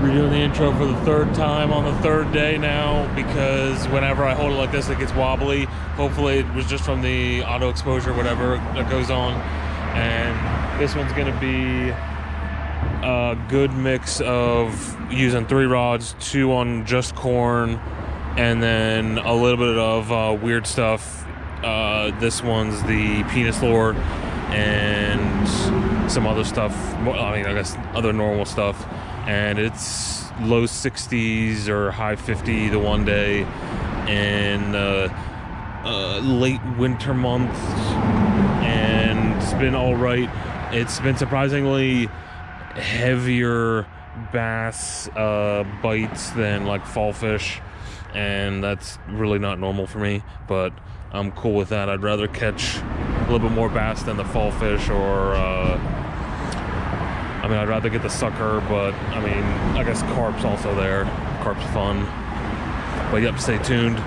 Redoing the intro for the third time on the third day now, because whenever I hold it like this, it gets wobbly. Hopefully it was just from the auto exposure, whatever that goes on. And this one's gonna be a good mix of using 3 rods, 2 on just corn, and then a little bit of weird stuff. This one's the penis lure and some other stuff. I mean, I guess other normal stuff. And it's low 60s or high 50 the one day, and late winter month, and it's been all right. It's been surprisingly heavier bass bites than like fall fish, and that's really not normal for me, but I'm cool with that. I'd rather catch a little bit more bass than the fall fish, or I mean, I'd rather get the sucker, but I mean, I guess carp's also there. Carp's fun. But yep, stay tuned.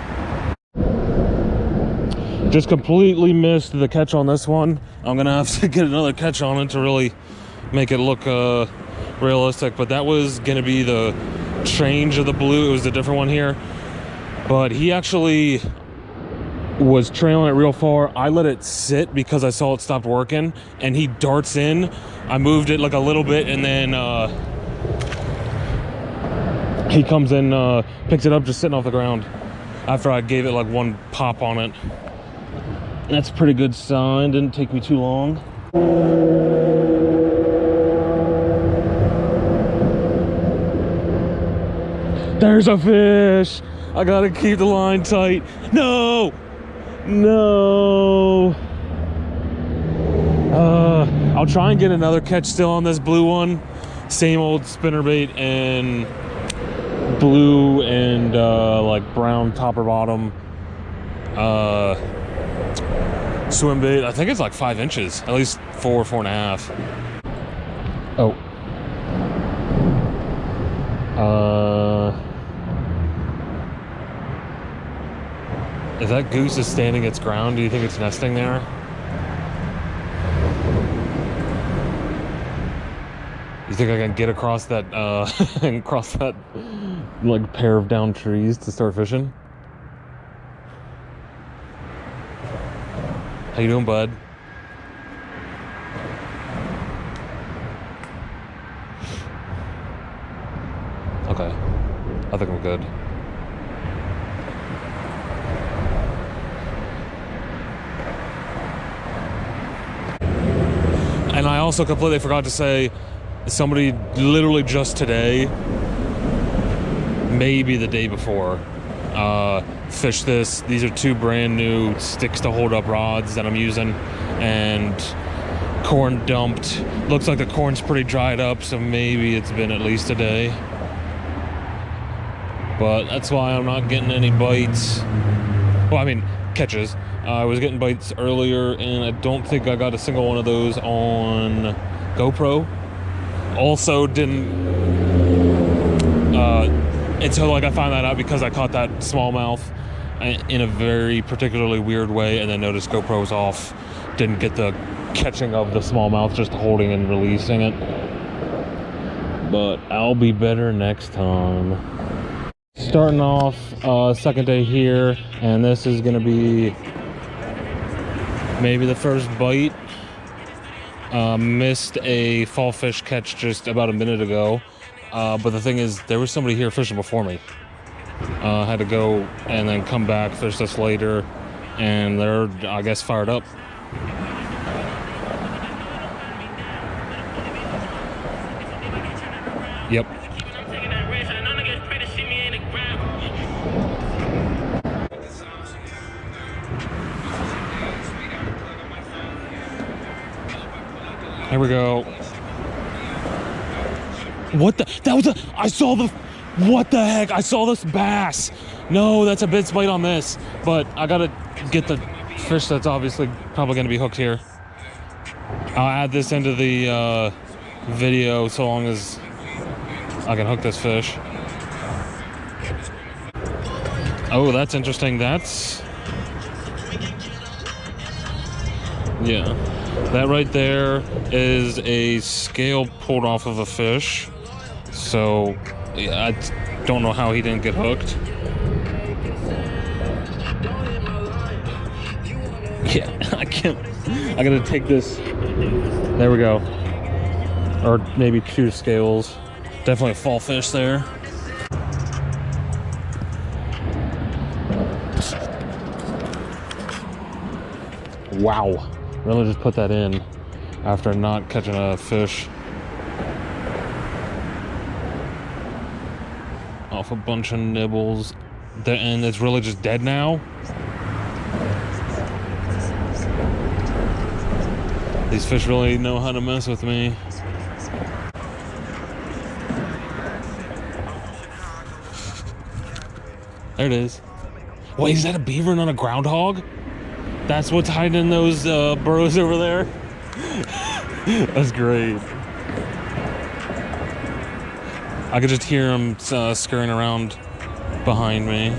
Just completely missed the catch on this one. I'm gonna have to get another catch on it to really make it look realistic. But that was gonna be the change of the blue. It was a different one here. But he actually was trailing it real far. I let it sit because I saw it stopped working, and he darts in. I moved it like a little bit, and then he comes in, picks it up just sitting off the ground after I gave it like one pop on it. That's a pretty good sign. Didn't take me too long. There's a fish. I gotta keep the line tight. No! No. I'll try and get another catch still on this blue one. Same old spinnerbait and blue and like brown top or bottom swim bait. I think it's like 5 inches, at least 4, 4.5. Oh. If that goose is standing its ground, do you think it's nesting there? You think I can get across that across that like pair of down trees to start fishing? How you doing, bud? Okay, I think I'm good. And I also completely forgot to say, somebody literally just today, maybe the day before, fished this. These are 2 brand new sticks to hold up rods that I'm using, and corn dumped. Looks like the corn's pretty dried up, so maybe it's been at least a day. But that's why I'm not getting any bites. Well, I mean, catches. I was getting bites earlier, and I don't think I got a single one of those on GoPro. Also didn't, until like I found that out because I caught that smallmouth in a very particularly weird way, and then noticed GoPro was off. Didn't get the catching of the smallmouth, just holding and releasing it. But I'll be better next time. Starting off second day here, and this is gonna be maybe the first bite. Missed a fall fish catch just about a minute ago, but the thing is, there was somebody here fishing before me. Had to go and then come back, fish this later, and they're, I guess, fired up. Yep. Here we go. What the? That was a. I saw the. What the heck? I saw this bass. No, that's a bit bite on this. But I gotta get the fish that's obviously probably gonna be hooked here. I'll add this into the video so long as I can hook this fish. Oh, that's interesting. That's. Yeah. That right there is a scale pulled off of a fish. So Yeah, I don't know how he didn't get hooked. Yeah, I can't. I gotta take this. There we go. Or maybe 2 scales. Definitely a fall fish there. Wow. Really just put that in after not catching a fish. Off a bunch of nibbles. And it's really just dead now. These fish really know how to mess with me. There it is. Wait, is that a beaver, not a groundhog? That's what's hiding in those burrows over there? That's great. I could just hear him scurrying around behind me.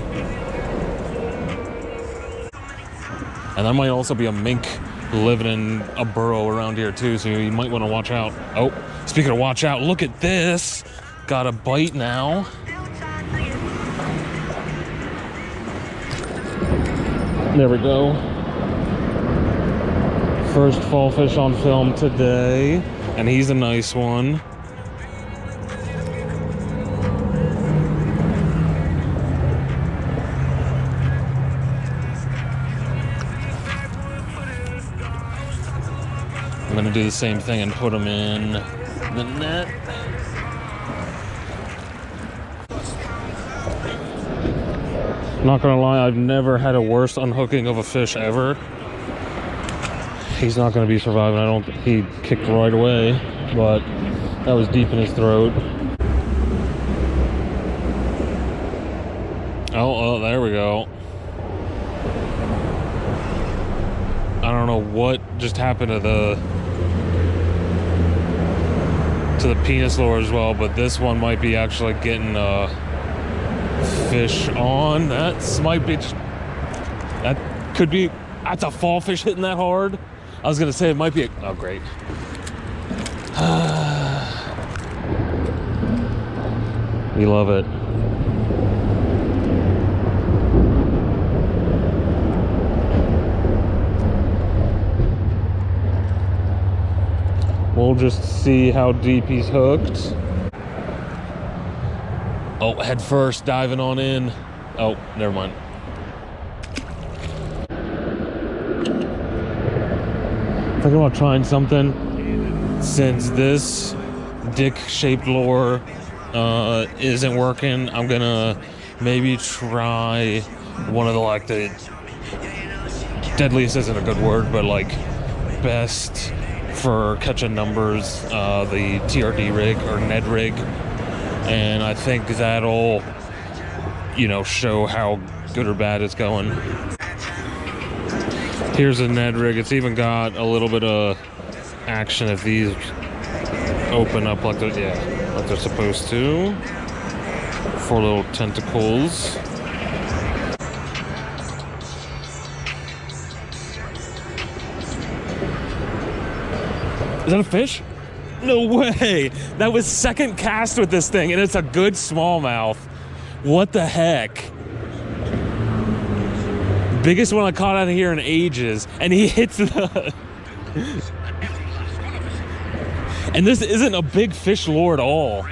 And there might also be a mink living in a burrow around here too, so you might want to watch out. Oh, speaking of watch out, look at this. Got a bite now. There we go. First fall fish on film today, and he's a nice one. I'm gonna do the same thing and put him in the net. Not gonna lie, I've never had a worse unhooking of a fish ever. He's not gonna be surviving. He kicked right away, but that was deep in his throat. Oh, there we go. I don't know what just happened to the penis lure as well, but this one might be actually getting fish on. That might be that could be. That's a fall fish hitting that hard. I was gonna say it might be oh great. We love it. We'll just see how deep he's hooked. Oh, head first, diving on in. Oh, never mind. Thinking about trying something. Since this dick-shaped lure isn't working, I'm gonna maybe try one of the deadliest isn't a good word, but like best for catching numbers, the TRD rig or Ned rig. And I think that'll, show how good or bad it's going. Here's a Ned rig. It's even got a little bit of action if these open up like they're supposed to. 4 little tentacles. Is that a fish? No way! That was second cast with this thing, and it's a good smallmouth. What the heck? Biggest one I caught out of here in ages, and he hits the... And this isn't a big fish lure at all.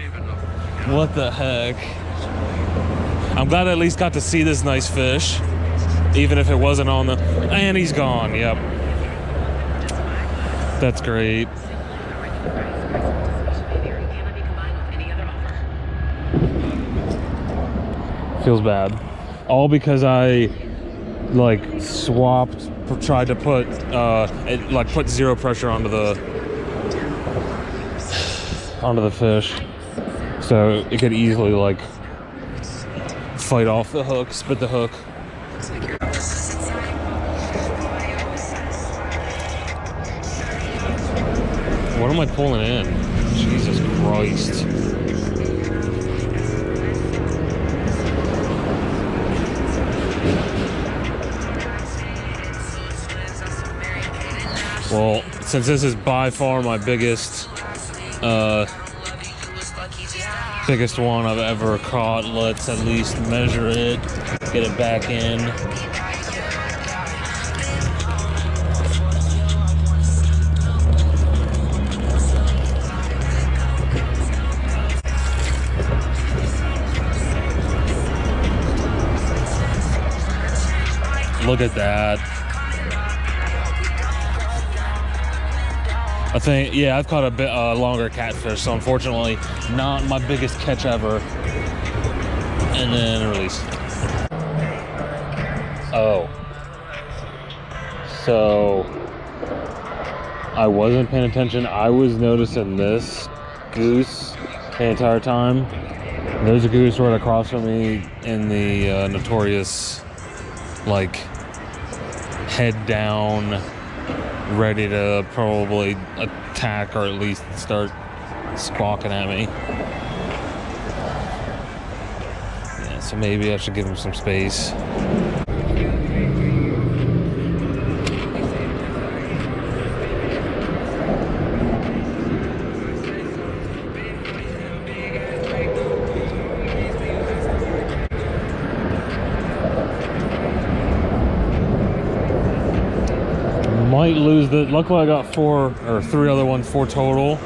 What the heck? I'm glad I at least got to see this nice fish, even if it wasn't on the... And he's gone, yep. That's great. Feels bad. All because I swapped, tried to put put zero pressure onto the fish, so it could easily fight off the hook, spit the hook. What am I pulling in? Jesus Christ. Well, since this is by far my biggest Biggest one I've ever caught. Let's at least measure it, get it back in. Look at that. I think, yeah, I've caught a bit longer catfish, so unfortunately, not my biggest catch ever. And then release. Oh. So, I wasn't paying attention. I was noticing this goose the entire time. There's a goose right across from me in the notorious, like, head down, ready to probably attack or at least start squawking at me. Yeah, so maybe I should give him some space. Might lose the. Luckily, I got 3 other ones, 4 total.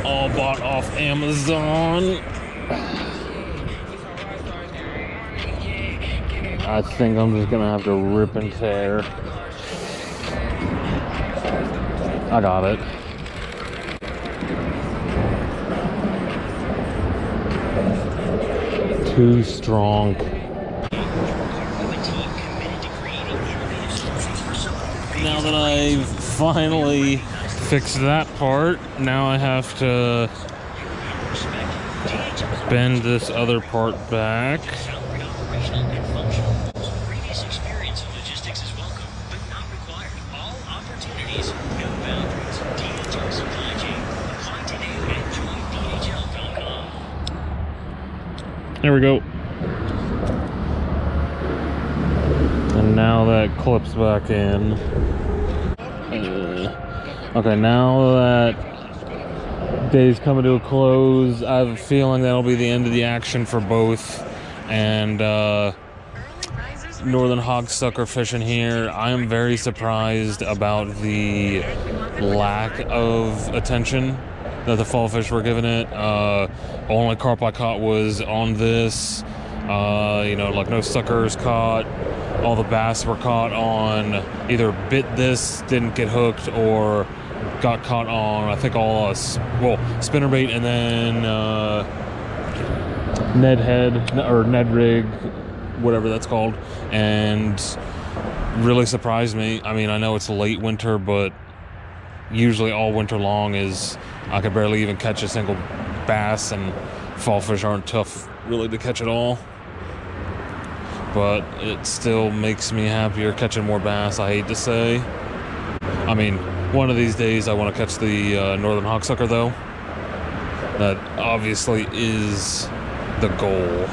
All bought off Amazon. I think I'm just gonna have to rip and tear. I got it. Too strong. Now that I've finally fixed that part, now I have to bend this other part back. There we go. And now that clips back in. Okay, now that day's coming to a close, I have a feeling that'll be the end of the action for both. And northern hogsucker fishing here. I am very surprised about the lack of attention that the fall fish were giving it. Only carp I caught was on this. You know, like no suckers caught. All the bass were caught on either bit this, didn't get hooked, or got caught on, I think, all spinnerbait and then Ned head or Ned rig, whatever that's called, and really surprised me. I mean, I know it's late winter, but usually all winter long is I could barely even catch a single bass, and fall fish aren't tough really to catch at all. But it still makes me happier catching more bass, I hate to say. I mean, one of these days I want to catch the northern hogsucker though. That obviously is the goal.